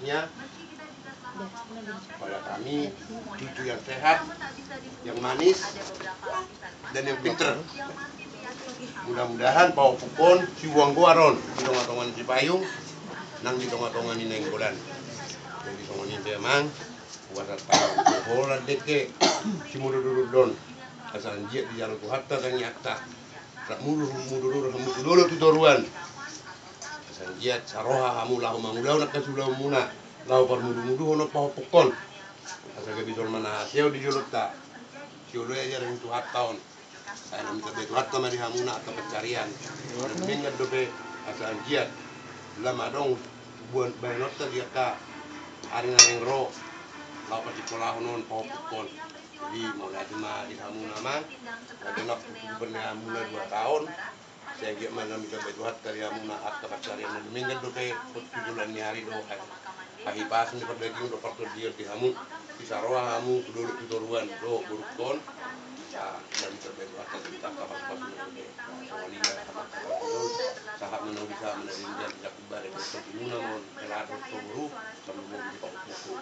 anaknya pada kami cucu yang sehat, yang manis, dan yang pinter. Mudah-mudahan pau pupon si uang guaron di tonga-tongan si payung nang di tonga-tongan ini nenggolan. Jadi tongan ini emang buat tahu bola deke si mudududon asal jiat di jalan kuhatta dan nyata tak mudur hamu tu doruan asal jiat saroha hamu lahu mangulau nak kasulau muna lau par mudu hono pau pukon asal gebisol mana hasil di jolota si ulu aja ring tu hattaon saya minta betu hatta mari hamuna atau pencarian dan minggat dobe asal jiat lama dong buat bayar dia ka hari nang ro lau pa sekolah non pau pukon jadi mulai cuma di kamu nama ada nak pernah mulai 2 tahun saya gak mana minta betuhat dari amuna akta pencarian dan minggat dope bulan hari do kahi pas ni perbaikin do parto dia di kamu bisa roa kamu dulu itu ruan do burukon dan minta betuhat dari kakak pas soal ini sahab mana bisa menerima dan tidak kembali ke muna non kelado turu sebelum di pau pukul